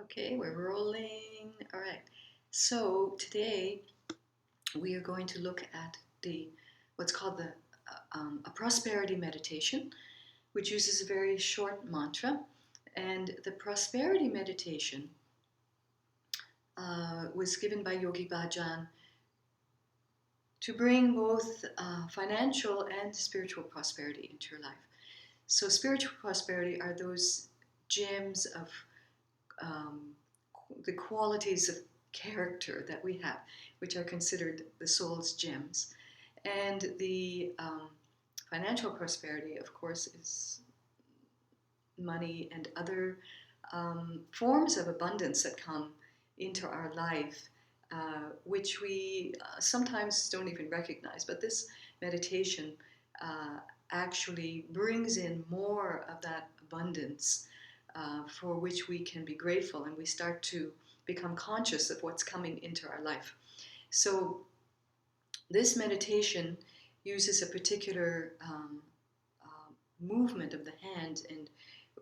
Okay, we're rolling. All right. So today we are going to look at the what's called a prosperity meditation, which uses a very short mantra. And the prosperity meditation was given by Yogi Bhajan to bring both financial and spiritual prosperity into your life. So spiritual prosperity are those gems of um, the qualities of character that we have, which are considered the soul's gems. And the financial prosperity, of course, is money and other forms of abundance that come into our life, which we sometimes don't even recognize. But this meditation actually brings in more of that abundance for which we can be grateful, and we start to become conscious of what's coming into our life. So this meditation uses a particular movement of the hand, and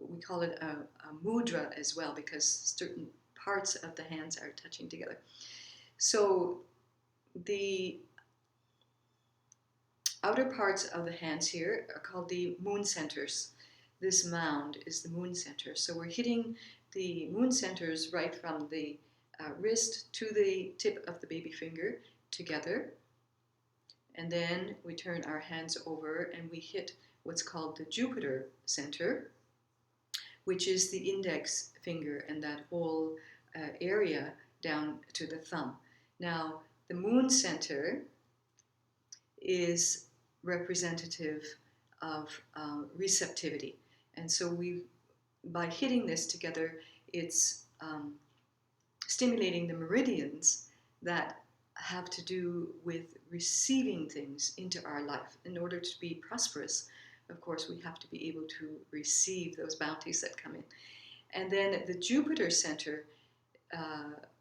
we call it a mudra as well, because certain parts of the hands are touching together. So the outer parts of the hands here are called the moon centers. This mound is the moon center. So we're hitting the moon centers right from the wrist to the tip of the baby finger together. And then we turn our hands over and we hit what's called the Jupiter center, which is the index finger and that whole area down to the thumb. Now, the moon center is representative of receptivity. And so by hitting this together, it's stimulating the meridians that have to do with receiving things into our life. In order to be prosperous, of course, we have to be able to receive those bounties that come in. And then the Jupiter center,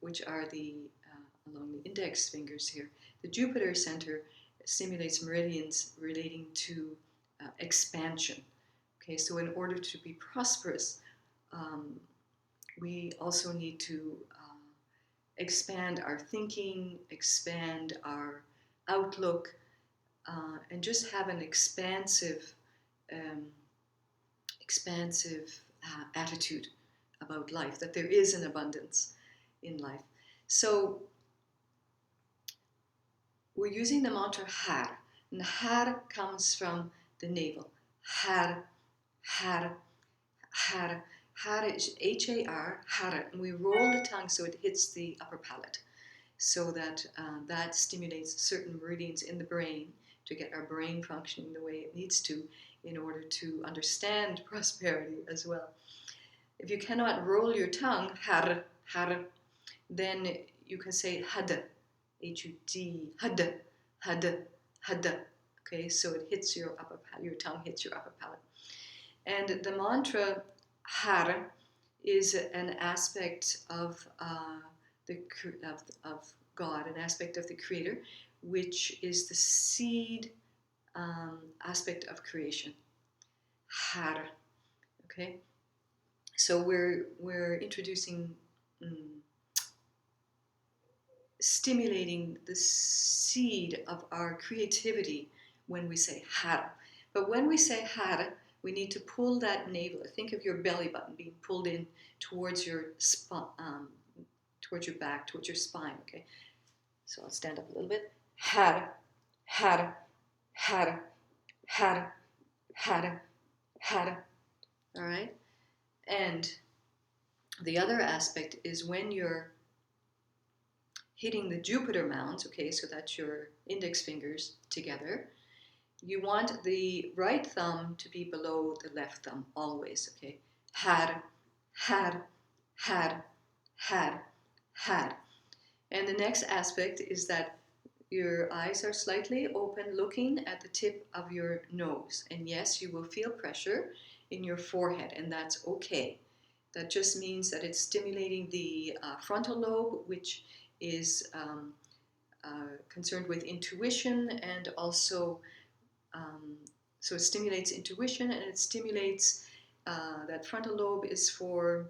which are along the index fingers here, the Jupiter center stimulates meridians relating to expansion. Okay, so in order to be prosperous, we also need to expand our thinking, expand our outlook, and just have an expansive attitude about life, that there is an abundance in life. So we're using the mantra Har, and Har comes from the navel. Har, Har, Har. Har is H-A-R, Har, and we roll the tongue so it hits the upper palate, so that that stimulates certain meridians in the brain to get our brain functioning the way it needs to in order to understand prosperity as well. If you cannot roll your tongue, Har, Har, then you can say Had, H-U-D, Had, Had, Had. Okay, so it hits your upper palate, your tongue hits your upper palate. And the mantra Har is an aspect of God, an aspect of the Creator, which is the seed aspect of creation. Har. Okay, so we're introducing, stimulating the seed of our creativity when we say Har. But when we say Har, we need to pull that navel. Think of your belly button being pulled in towards your towards your back, towards your spine. Okay, so I'll stand up a little bit. Har, Har, Har, Har, Har, Har. All right, and the other aspect is when you're hitting the Jupiter mounds. Okay, so that's your index fingers together. You want the right thumb to be below the left thumb always, okay? Har, har, har, har, har. And the next aspect is that your eyes are slightly open, looking at the tip of your nose. And yes, you will feel pressure in your forehead, and that's okay. That just means that it's stimulating the frontal lobe, which is concerned with intuition, and also so it stimulates intuition, and it stimulates that frontal lobe is for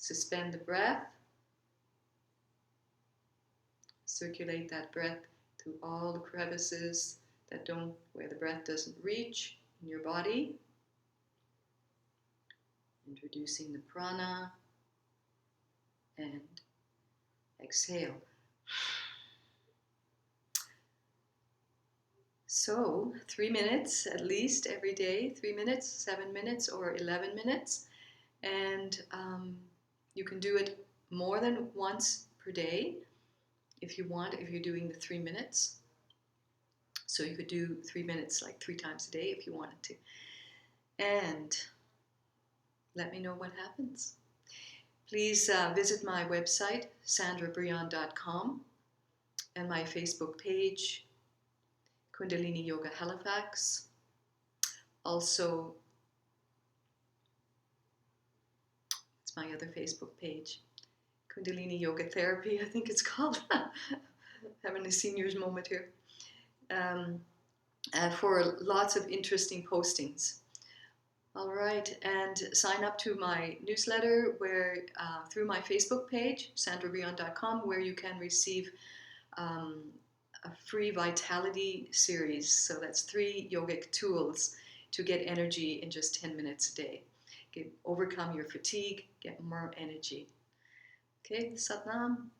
Suspend the breath. Circulate that breath through all the crevices where the breath doesn't reach in your body. Introducing the prana and exhale. So 3 minutes at least every day, 3 minutes, 7 minutes, or 11 minutes. And you can do it more than once per day if you want, if you're doing the 3 minutes. So you could do 3 minutes like 3 times a day if you wanted to. And let me know what happens. Please visit my website, sandrabrion.com, and my Facebook page, Kundalini Yoga Halifax. Also, it's my other Facebook page, Kundalini Yoga Therapy, I think it's called. Having a senior's moment here. For lots of interesting postings. All right, and sign up to my newsletter where through my Facebook page, sandrabrion.com, where you can receive a free vitality series. So that's 3 yogic tools to get energy in just 10 minutes a day. Overcome your fatigue, get more energy. Okay, Satnam.